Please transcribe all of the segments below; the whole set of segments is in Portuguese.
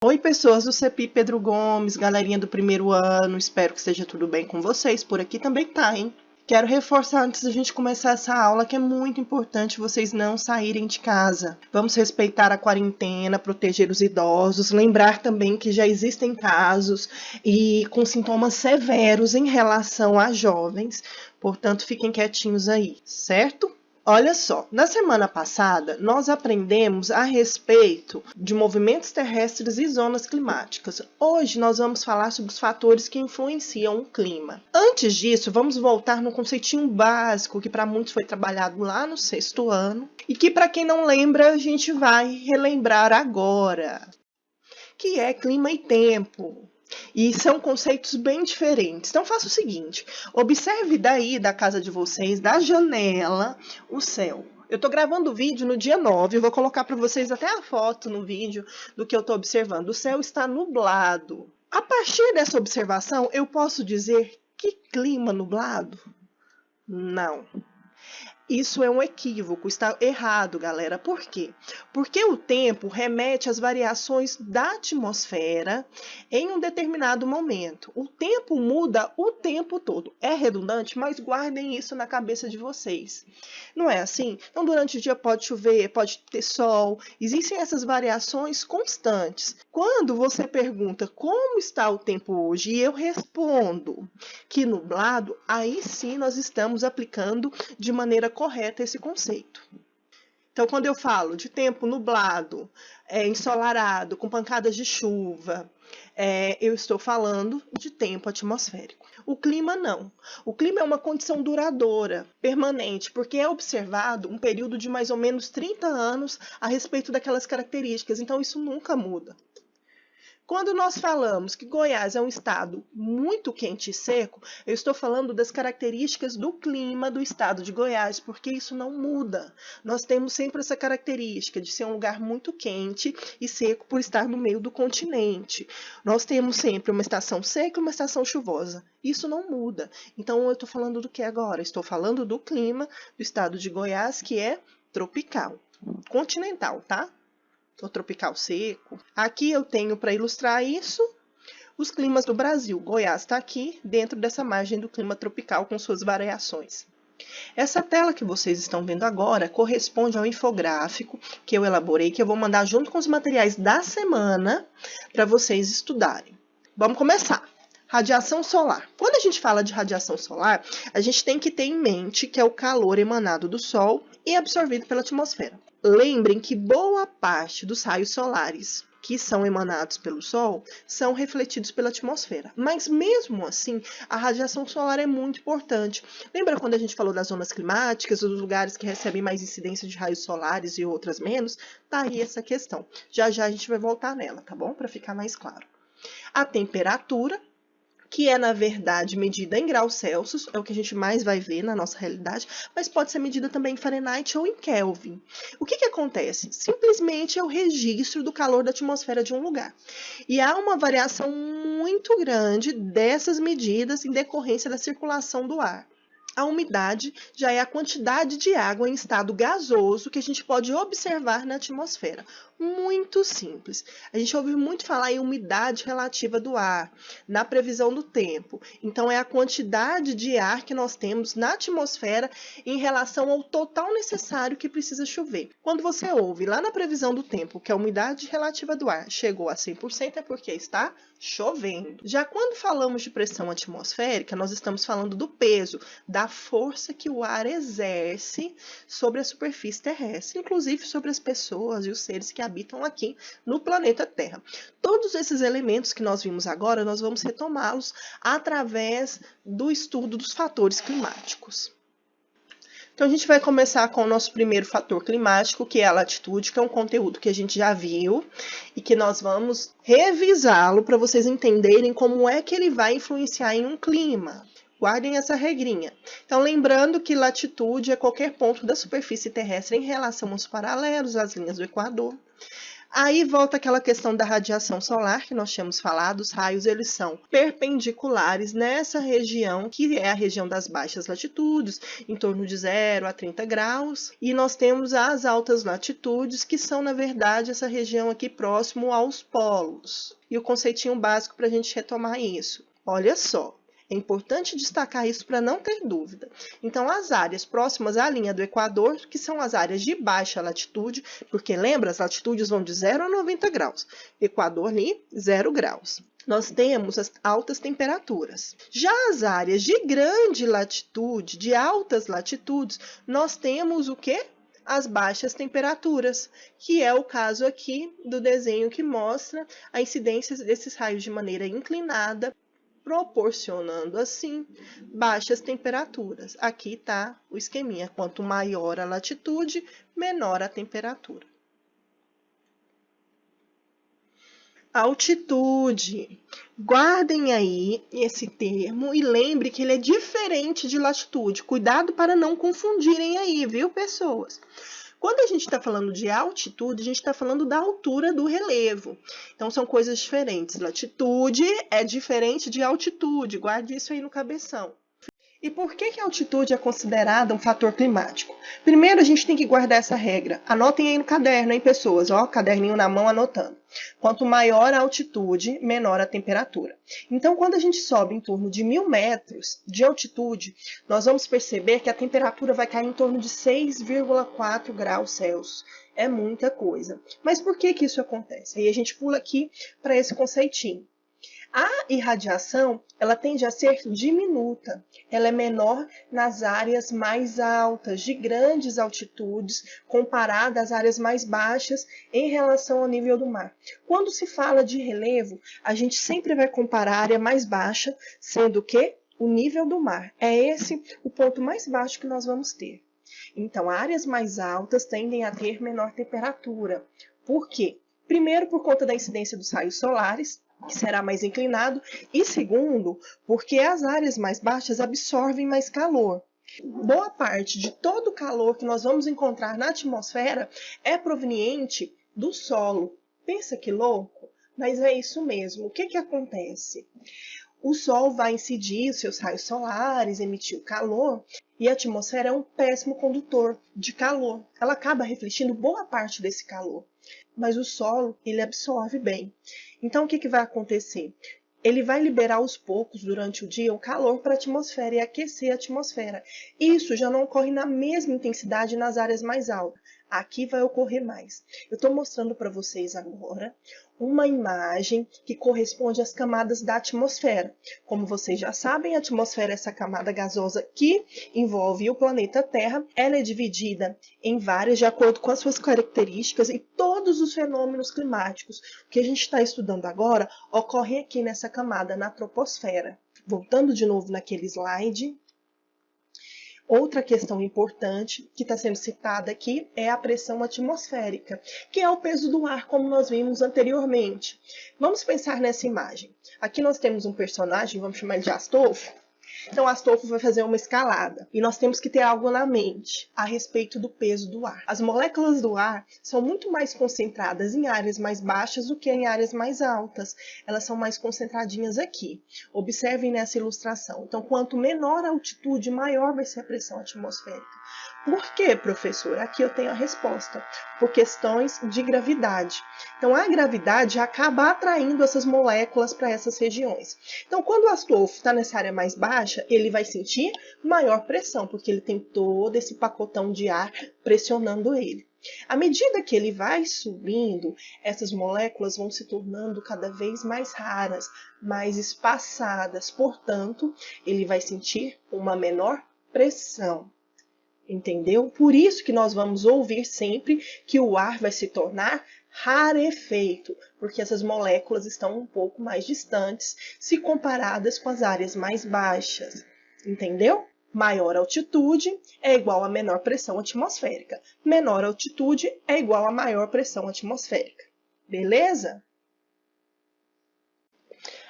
Oi, pessoas do CEPI Pedro Gomes, galerinha do primeiro ano, espero que esteja tudo bem com vocês, por aqui também tá, hein? Quero reforçar antes da gente começar essa aula que é muito importante vocês não saírem de casa. Vamos respeitar a quarentena, proteger os idosos, lembrar também que já existem casos e com sintomas severos em relação a jovens, portanto fiquem quietinhos aí, certo? Olha só, na semana passada nós aprendemos a respeito de movimentos terrestres e zonas climáticas. Hoje nós vamos falar sobre os fatores que influenciam o clima. Antes disso, vamos voltar no conceitinho básico que para muitos foi trabalhado lá no 6º ano e que para quem não lembra a gente vai relembrar agora, que é clima e tempo. E são conceitos bem diferentes. Então faça o seguinte, observe daí da casa de vocês, da janela, o céu. Eu estou gravando o vídeo no dia 9, eu vou colocar para vocês até a foto no vídeo do que eu estou observando. O céu está nublado. A partir dessa observação, eu posso dizer que clima nublado? Não. Isso é um equívoco, está errado, galera. Por quê? Porque o tempo remete às variações da atmosfera em um determinado momento. O tempo muda o tempo todo. É redundante, mas guardem isso na cabeça de vocês. Não é assim? Então, durante o dia pode chover, pode ter sol. Existem essas variações constantes. Quando você pergunta como está o tempo hoje e eu respondo que nublado, aí sim nós estamos aplicando de maneira correta esse conceito. Então, quando eu falo de tempo nublado, ensolarado, com pancadas de chuva, eu estou falando de tempo atmosférico. O clima não. O clima é uma condição duradoura, permanente, porque é observado um período de mais ou menos 30 anos a respeito daquelas características, então isso nunca muda. Quando nós falamos que Goiás é um estado muito quente e seco, eu estou falando das características do clima do estado de Goiás, porque isso não muda. Nós temos sempre essa característica de ser um lugar muito quente e seco por estar no meio do continente. Nós temos sempre uma estação seca e uma estação chuvosa. Isso não muda. Então, eu estou falando do que agora? Estou falando do clima do estado de Goiás, que é tropical, continental, tá? O tropical seco. Aqui eu tenho para ilustrar isso os climas do Brasil. Goiás está aqui dentro dessa margem do clima tropical com suas variações. Essa tela que vocês estão vendo agora corresponde ao infográfico que eu elaborei, que eu vou mandar junto com os materiais da semana para vocês estudarem. Vamos começar. Radiação solar. Quando a gente fala de radiação solar, a gente tem que ter em mente que é o calor emanado do Sol e absorvido pela atmosfera. Lembrem que boa parte dos raios solares que são emanados pelo Sol são refletidos pela atmosfera. Mas mesmo assim, a radiação solar é muito importante. Lembra quando a gente falou das zonas climáticas, dos lugares que recebem mais incidência de raios solares e outras menos? Tá aí essa questão. Já já a gente vai voltar nela, tá bom? Para ficar mais claro. A temperatura, que é, na verdade, medida em graus Celsius, é o que a gente mais vai ver na nossa realidade, mas pode ser medida também em Fahrenheit ou em Kelvin. O que acontece? Simplesmente é o registro do calor da atmosfera de um lugar. E há uma variação muito grande dessas medidas em decorrência da circulação do ar. A umidade já é a quantidade de água em estado gasoso que a gente pode observar na atmosfera. Muito simples. A gente ouve muito falar em umidade relativa do ar, na previsão do tempo. Então, é a quantidade de ar que nós temos na atmosfera em relação ao total necessário que precisa chover. Quando você ouve lá na previsão do tempo que a umidade relativa do ar chegou a 100%, é porque está chovendo. Já quando falamos de pressão atmosférica, nós estamos falando do peso, da força que o ar exerce sobre a superfície terrestre, inclusive sobre as pessoas e os seres que habitam aqui no planeta Terra. Todos esses elementos que nós vimos agora, nós vamos retomá-los através do estudo dos fatores climáticos. Então, a gente vai começar com o nosso primeiro fator climático, que é a latitude, que é um conteúdo que a gente já viu e que nós vamos revisá-lo para vocês entenderem como é que ele vai influenciar em um clima. Guardem essa regrinha. Então, lembrando que latitude é qualquer ponto da superfície terrestre em relação aos paralelos, às linhas do Equador. Aí volta aquela questão da radiação solar que nós tínhamos falado. Os raios eles são perpendiculares nessa região, que é a região das baixas latitudes, em torno de 0 a 30 graus. E nós temos as altas latitudes, que são, na verdade, essa região aqui próximo aos polos. E o conceitinho básico para a gente retomar isso. Olha só. É importante destacar isso para não ter dúvida. Então, as áreas próximas à linha do Equador, que são as áreas de baixa latitude, porque lembra, as latitudes vão de 0 a 90 graus. Equador ali, 0 graus. Nós temos as altas temperaturas. Já as áreas de grande latitude, de altas latitudes, nós temos o quê? As baixas temperaturas, que é o caso aqui do desenho que mostra a incidência desses raios de maneira inclinada, proporcionando assim baixas temperaturas. Aqui está o esqueminha. Quanto maior a latitude, menor a temperatura. Altitude. Guardem aí esse termo e lembre que ele é diferente de latitude. Cuidado para não confundirem aí, viu, pessoas? Quando a gente está falando de altitude, a gente está falando da altura do relevo. Então, são coisas diferentes. Latitude é diferente de altitude. Guarde isso aí no cabeção. E por que a altitude é considerada um fator climático? Primeiro, a gente tem que guardar essa regra. Anotem aí no caderno, hein, pessoas? Ó, caderninho na mão, anotando. Quanto maior a altitude, menor a temperatura. Então, quando a gente sobe em torno de 1.000 metros de altitude, nós vamos perceber que a temperatura vai cair em torno de 6,4 graus Celsius. É muita coisa. Mas por que isso acontece? Aí a gente pula aqui para esse conceitinho. A irradiação, ela tende a ser diminuta, ela é menor nas áreas mais altas, de grandes altitudes, comparada às áreas mais baixas em relação ao nível do mar. Quando se fala de relevo, a gente sempre vai comparar a área mais baixa, sendo o quê? O nível do mar. É esse o ponto mais baixo que nós vamos ter. Então, áreas mais altas tendem a ter menor temperatura. Por quê? Primeiro, por conta da incidência dos raios solares, que será mais inclinado, e segundo, porque as áreas mais baixas absorvem mais calor. Boa parte de todo o calor que nós vamos encontrar na atmosfera é proveniente do solo. Pensa que louco? Mas é isso mesmo. O que acontece? O Sol vai incidir os seus raios solares, emitir o calor, e a atmosfera é um péssimo condutor de calor. Ela acaba refletindo boa parte desse calor, mas o solo ele absorve bem. Então, o que vai acontecer? Ele vai liberar aos poucos, durante o dia, o calor para a atmosfera e aquecer a atmosfera. Isso já não ocorre na mesma intensidade nas áreas mais altas. Aqui vai ocorrer mais. Eu estou mostrando para vocês agora uma imagem que corresponde às camadas da atmosfera. Como vocês já sabem, a atmosfera é essa camada gasosa que envolve o planeta Terra. Ela é dividida em várias, de acordo com as suas características, e todos os fenômenos climáticos que a gente está estudando agora ocorrem aqui nessa camada, na troposfera. Voltando de novo naquele slide. Outra questão importante que está sendo citada aqui é a pressão atmosférica, que é o peso do ar, como nós vimos anteriormente. Vamos pensar nessa imagem. Aqui nós temos um personagem, vamos chamar ele de Astolfo. Então, Astolfo vai fazer uma escalada e nós temos que ter algo na mente a respeito do peso do ar. As moléculas do ar são muito mais concentradas em áreas mais baixas do que em áreas mais altas. Elas são mais concentradinhas aqui. Observem nessa ilustração. Então, quanto menor a altitude, maior vai ser a pressão atmosférica. Por quê, professor? Aqui eu tenho a resposta. Por questões de gravidade. Então, a gravidade acaba atraindo essas moléculas para essas regiões. Então, quando o Astolfo está nessa área mais baixa, ele vai sentir maior pressão, porque ele tem todo esse pacotão de ar pressionando ele. À medida que ele vai subindo, essas moléculas vão se tornando cada vez mais raras, mais espaçadas. Portanto, ele vai sentir uma menor pressão. Entendeu? Por isso que nós vamos ouvir sempre que o ar vai se tornar rarefeito, porque essas moléculas estão um pouco mais distantes se comparadas com as áreas mais baixas. Entendeu? Maior altitude é igual a menor pressão atmosférica. Menor altitude é igual a maior pressão atmosférica. Beleza?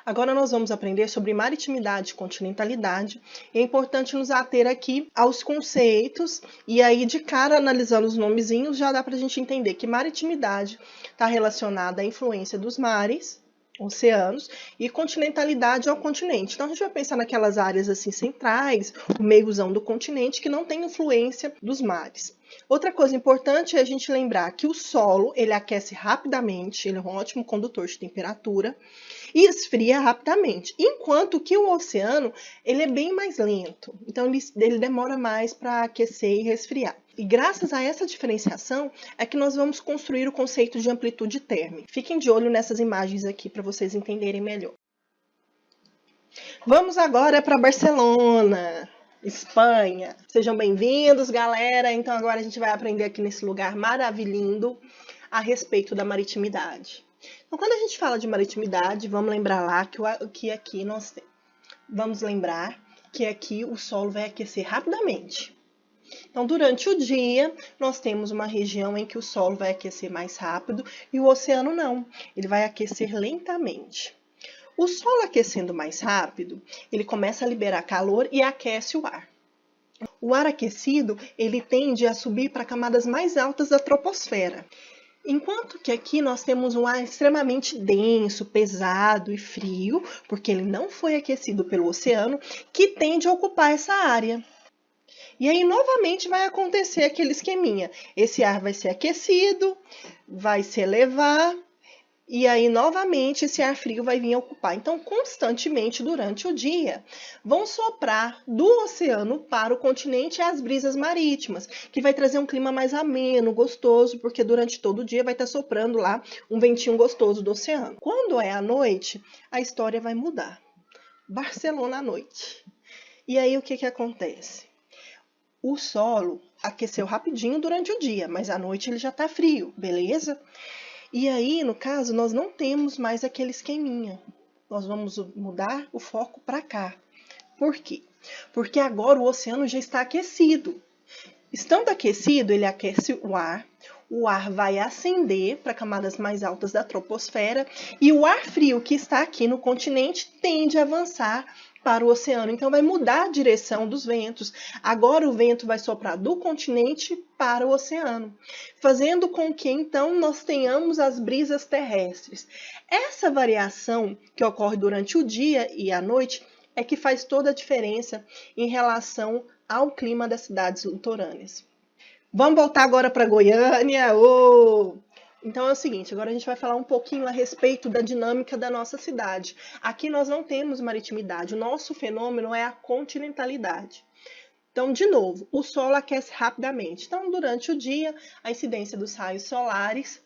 Agora nós vamos aprender sobre maritimidade e continentalidade. E é importante nos ater aqui aos conceitos. E aí, de cara, analisando os nomezinhos, já dá para a gente entender que maritimidade está relacionada à influência dos mares, oceanos, e continentalidade ao continente. Então, a gente vai pensar naquelas áreas assim centrais, o meiozão do continente, que não tem influência dos mares. Outra coisa importante é a gente lembrar que o solo, ele aquece rapidamente, ele é um ótimo condutor de temperatura, e esfria rapidamente, enquanto que o oceano, ele é bem mais lento, então ele demora mais para aquecer e resfriar. E graças a essa diferenciação é que nós vamos construir o conceito de amplitude térmica. Fiquem de olho nessas imagens aqui para vocês entenderem melhor. Vamos agora para Barcelona, Espanha. Sejam bem-vindos, galera. Então agora a gente vai aprender aqui nesse lugar maravilhoso a respeito da maritimidade. Então, quando a gente fala de maritimidade, vamos lembrar lá que aqui nós vamos lembrar que aqui o solo vai aquecer rapidamente. Então, durante o dia, nós temos uma região em que o solo vai aquecer mais rápido e o oceano não, ele vai aquecer lentamente. O solo aquecendo mais rápido, ele começa a liberar calor e aquece o ar. O ar aquecido, ele tende a subir para camadas mais altas da troposfera. Enquanto que aqui nós temos um ar extremamente denso, pesado e frio, porque ele não foi aquecido pelo oceano, que tende a ocupar essa área. E aí, novamente, vai acontecer aquele esqueminha. Esse ar vai ser aquecido, vai se elevar, e aí, novamente, esse ar frio vai vir ocupar. Então, constantemente, durante o dia, vão soprar do oceano para o continente as brisas marítimas, que vai trazer um clima mais ameno, gostoso, porque durante todo o dia vai estar soprando lá um ventinho gostoso do oceano. Quando é à noite, a história vai mudar. Barcelona à noite. E aí, o que acontece? O solo aqueceu rapidinho durante o dia, mas à noite ele já está frio, beleza? E aí, no caso, nós não temos mais aquele esqueminha. Nós vamos mudar o foco para cá. Por quê? Porque agora o oceano já está aquecido. Estando aquecido, ele aquece o ar vai ascender para camadas mais altas da troposfera e o ar frio que está aqui no continente tende a avançar para o oceano. Então, vai mudar a direção dos ventos. Agora, o vento vai soprar do continente para o oceano, fazendo com que, então, nós tenhamos as brisas terrestres. Essa variação que ocorre durante o dia e a noite é que faz toda a diferença em relação ao clima das cidades litorâneas. Vamos voltar agora para Goiânia. Então é o seguinte, agora a gente vai falar um pouquinho a respeito da dinâmica da nossa cidade. Aqui nós não temos maritimidade, o nosso fenômeno é a continentalidade. Então, de novo, o solo aquece rapidamente. Então, durante o dia, a incidência dos raios solares,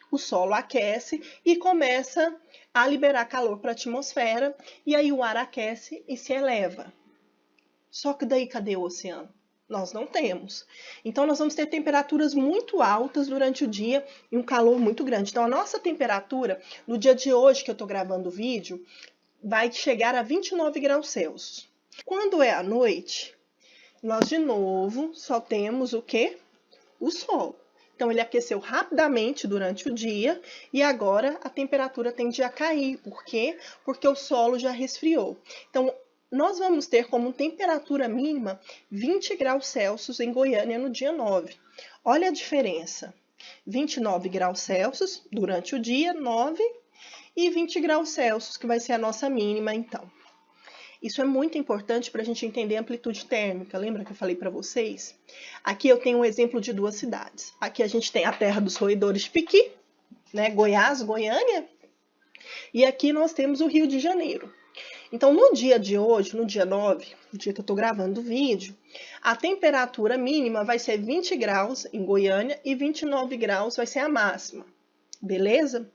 o solo aquece e começa a liberar calor para a atmosfera, e aí o ar aquece e se eleva. Só que daí, cadê o oceano? Nós não temos. Então, nós vamos ter temperaturas muito altas durante o dia e um calor muito grande. Então, a nossa temperatura, no dia de hoje que eu estou gravando o vídeo, vai chegar a 29 graus Celsius. Quando é à noite, nós de novo só temos o quê? O sol. Então, ele aqueceu rapidamente durante o dia e agora a temperatura tende a cair. Por quê? Porque o solo já resfriou. Então, nós vamos ter como temperatura mínima 20 graus Celsius em Goiânia no dia 9. Olha a diferença. 29 graus Celsius durante o dia, 9, e 20 graus Celsius, que vai ser a nossa mínima, então. Isso é muito importante para a gente entender a amplitude térmica. Lembra que eu falei para vocês? Aqui eu tenho um exemplo de duas cidades. Aqui a gente tem a terra dos roedores de piqui, né? Goiás, Goiânia. E aqui nós temos o Rio de Janeiro. Então, no dia de hoje, no dia 9, no dia que eu estou gravando o vídeo, a temperatura mínima vai ser 20 graus em Goiânia e 29 graus vai ser a máxima, beleza?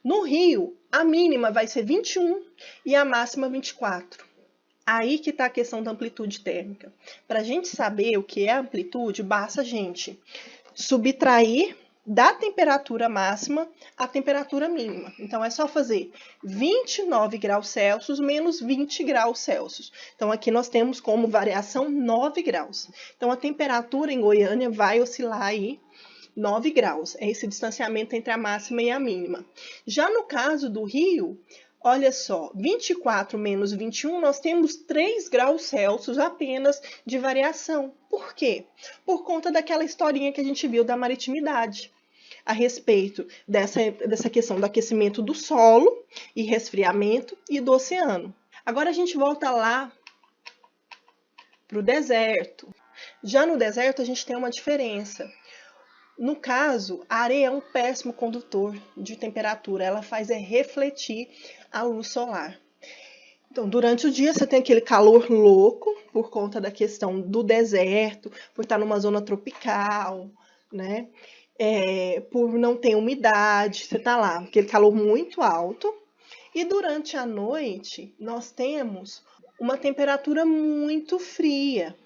No Rio, a mínima vai ser 21 e a máxima 24. Aí que está a questão da amplitude térmica. Para a gente saber o que é amplitude, basta a gente subtrair da temperatura máxima à temperatura mínima. Então, é só fazer 29 graus Celsius menos 20 graus Celsius. Então, aqui nós temos como variação 9 graus. Então, a temperatura em Goiânia vai oscilar aí 9 graus. É esse distanciamento entre a máxima e a mínima. Já no caso do Rio, Olha só, 24 menos 21, nós temos 3 graus Celsius apenas de variação. Por quê? Por conta daquela historinha que a gente viu da maritimidade, a respeito dessa questão do aquecimento do solo e resfriamento e do oceano. Agora a gente volta lá para o deserto. Já no deserto a gente tem uma diferença. No caso, a areia é um péssimo condutor de temperatura, ela faz refletir a luz solar. Então, durante o dia você tem aquele calor louco, por conta da questão do deserto, por estar numa zona tropical, né? Por não ter umidade, você está lá, aquele calor muito alto. E durante a noite, nós temos uma temperatura muito fria.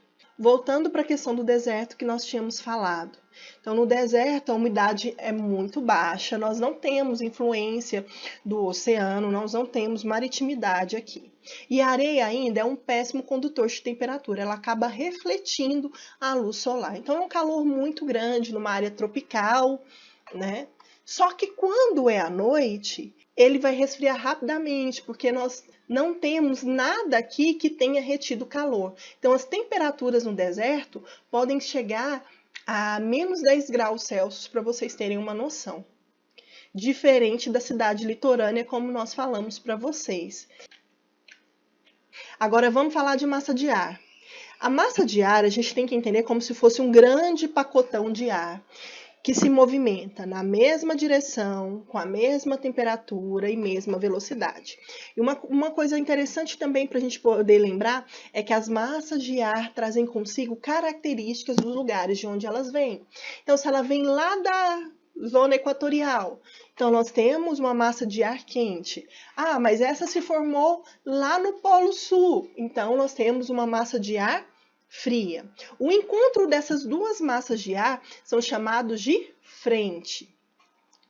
Voltando para a questão do deserto que nós tínhamos falado. Então, no deserto, a umidade é muito baixa, nós não temos influência do oceano, nós não temos maritimidade aqui. E a areia ainda é um péssimo condutor de temperatura, ela acaba refletindo a luz solar. Então, é um calor muito grande numa área tropical, né? Só que quando é à noite, ele vai resfriar rapidamente, porque nós não temos nada aqui que tenha retido calor. Então, as temperaturas no deserto podem chegar a menos 10 graus Celsius, para vocês terem uma noção. Diferente da cidade litorânea, como nós falamos para vocês. Agora, vamos falar de massa de ar. A massa de ar, a gente tem que entender como se fosse um grande pacotão de ar, que se movimenta na mesma direção, com a mesma temperatura e mesma velocidade. E uma coisa interessante também para a gente poder lembrar é que as massas de ar trazem consigo características dos lugares de onde elas vêm. Então, se ela vem lá da zona equatorial, então nós temos uma massa de ar quente. Ah, mas essa se formou lá no Polo Sul, então nós temos uma massa de ar fria. O encontro dessas duas massas de ar são chamados de frente.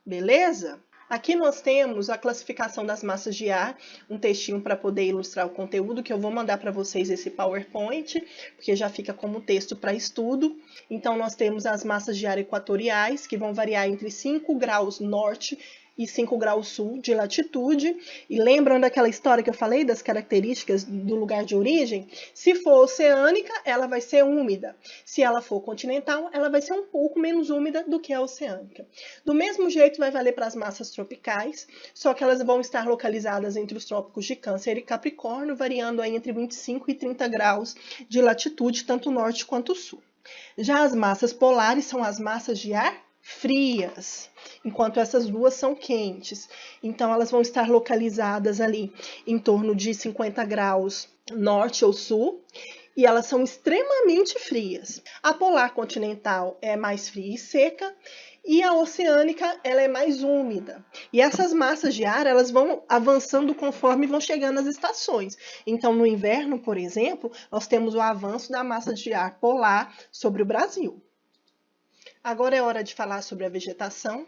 Beleza? Aqui nós temos a classificação das massas de ar, um textinho para poder ilustrar o conteúdo, que eu vou mandar para vocês esse PowerPoint, porque já fica como texto para estudo. Então, nós temos as massas de ar equatoriais, que vão variar entre 5 graus norte e 5 graus sul de latitude. E lembram daquela história que eu falei das características do lugar de origem? Se for oceânica, ela vai ser úmida. Se ela for continental, ela vai ser um pouco menos úmida do que a oceânica. Do mesmo jeito vai valer para as massas tropicais, só que elas vão estar localizadas entre os trópicos de Câncer e Capricórnio, variando aí entre 25 e 30 graus de latitude, tanto norte quanto sul. Já as massas polares são as massas de ar frias, enquanto essas duas são quentes. Então, elas vão estar localizadas ali em torno de 50 graus norte ou sul, e elas são extremamente frias. A polar continental é mais fria e seca, e a oceânica ela é mais úmida. E essas massas de ar elas vão avançando conforme vão chegando as estações. Então, no inverno, por exemplo, nós temos o avanço da massa de ar polar sobre o Brasil. Agora é hora de falar sobre a vegetação,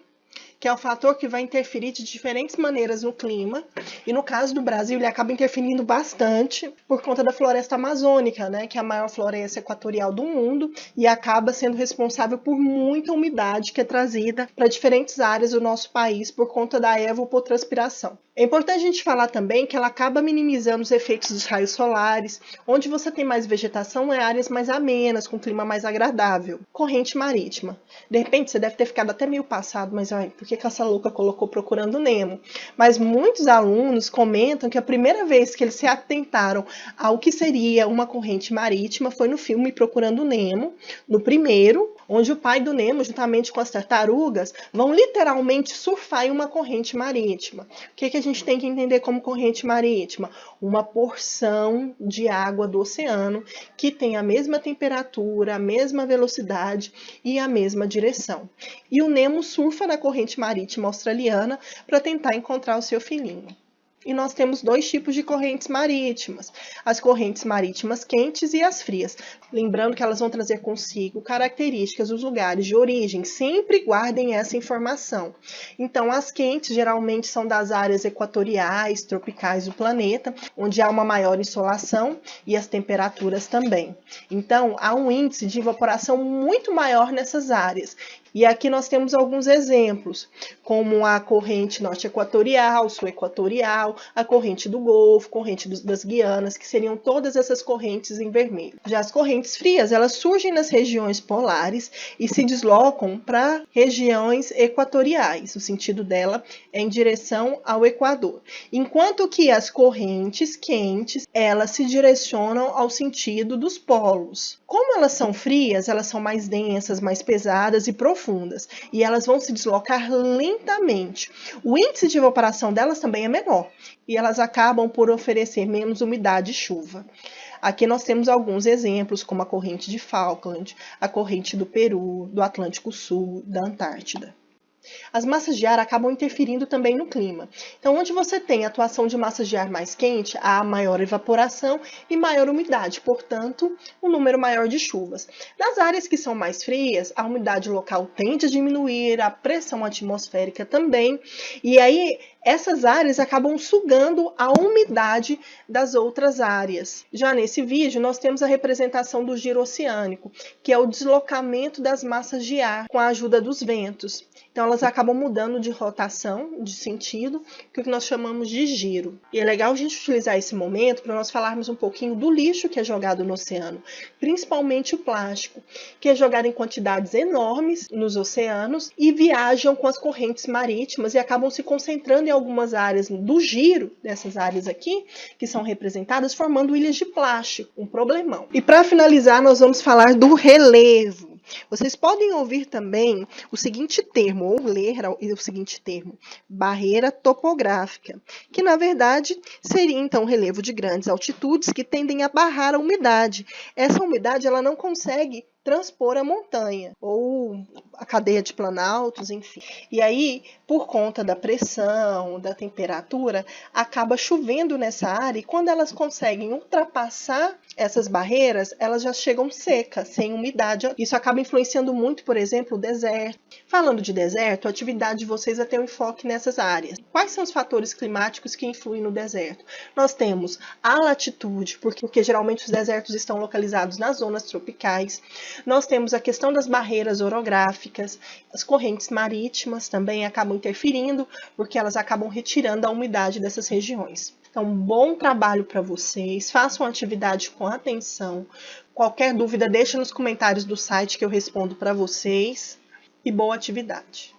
que é o fator que vai interferir de diferentes maneiras no clima. E no caso do Brasil, ele acaba interferindo bastante por conta da floresta amazônica, né, que é a maior floresta equatorial do mundo e acaba sendo responsável por muita umidade que é trazida para diferentes áreas do nosso país por conta da evapotranspiração. É importante a gente falar também que ela acaba minimizando os efeitos dos raios solares. Onde você tem mais vegetação é áreas mais amenas, com clima mais agradável. Corrente marítima. De repente, você deve ter ficado até meio passado, mas ai, por que essa louca colocou Procurando Nemo? Mas muitos alunos comentam que a primeira vez que eles se atentaram ao que seria uma corrente marítima foi no filme Procurando Nemo, no primeiro, onde o pai do Nemo, juntamente com as tartarugas, vão literalmente surfar em uma corrente marítima. O que a gente tem que entender como corrente marítima? Uma porção de água do oceano que tem a mesma temperatura, a mesma velocidade e a mesma direção. E o Nemo surfa na corrente marítima australiana para tentar encontrar o seu filhinho. E nós temos dois tipos de correntes marítimas, as correntes marítimas quentes e as frias. Lembrando que elas vão trazer consigo características dos lugares de origem, sempre guardem essa informação. Então, as quentes geralmente são das áreas equatoriais, tropicais do planeta, onde há uma maior insolação e as temperaturas também. Então, há um índice de evaporação muito maior nessas áreas. E aqui nós temos alguns exemplos, como a corrente norte equatorial, sul equatorial, a corrente do Golfo, corrente das Guianas, que seriam todas essas correntes em vermelho. Já as correntes frias, elas surgem nas regiões polares e se deslocam para regiões equatoriais. O sentido dela é em direção ao Equador. Enquanto que as correntes quentes, elas se direcionam ao sentido dos polos. Como elas são frias, elas são mais densas, mais pesadas e profundas, e elas vão se deslocar lentamente. O índice de evaporação delas também é menor, e elas acabam por oferecer menos umidade e chuva. Aqui nós temos alguns exemplos, como a corrente de Falkland, a corrente do Peru, do Atlântico Sul, da Antártida. As massas de ar acabam interferindo também no clima. Então, onde você tem a atuação de massas de ar mais quente, há maior evaporação e maior umidade, portanto, um número maior de chuvas. Nas áreas que são mais frias, a umidade local tende a diminuir, a pressão atmosférica também, e aí essas áreas acabam sugando a umidade das outras áreas. Já nesse vídeo, nós temos a representação do giro oceânico, que é o deslocamento das massas de ar com a ajuda dos ventos. Então, elas acabam mudando de rotação, de sentido, que é o que nós chamamos de giro. E é legal a gente utilizar esse momento para nós falarmos um pouquinho do lixo que é jogado no oceano, principalmente o plástico, que é jogado em quantidades enormes nos oceanos e viajam com as correntes marítimas e acabam se concentrando em algumas áreas do giro, dessas áreas aqui, que são representadas, formando ilhas de plástico, um problemão. E para finalizar, nós vamos falar do relevo. Vocês podem ouvir também o seguinte termo, ou ler o seguinte termo, barreira topográfica, que na verdade seria então relevo de grandes altitudes que tendem a barrar a umidade. Essa umidade ela não consegue transpor a montanha ou a cadeia de planaltos, enfim. E aí, por conta da pressão, da temperatura, acaba chovendo nessa área e quando elas conseguem ultrapassar essas barreiras, elas já chegam secas, sem umidade. Isso acaba influenciando muito, por exemplo, o deserto. Falando de deserto, a atividade de vocês é ter um enfoque nessas áreas. Quais são os fatores climáticos que influem no deserto? Nós temos a latitude, porque geralmente os desertos estão localizados nas zonas tropicais. Nós temos a questão das barreiras orográficas, as correntes marítimas também acabam interferindo, porque elas acabam retirando a umidade dessas regiões. Então, bom trabalho para vocês, façam a atividade com atenção. Qualquer dúvida, deixa nos comentários do site que eu respondo para vocês. E boa atividade!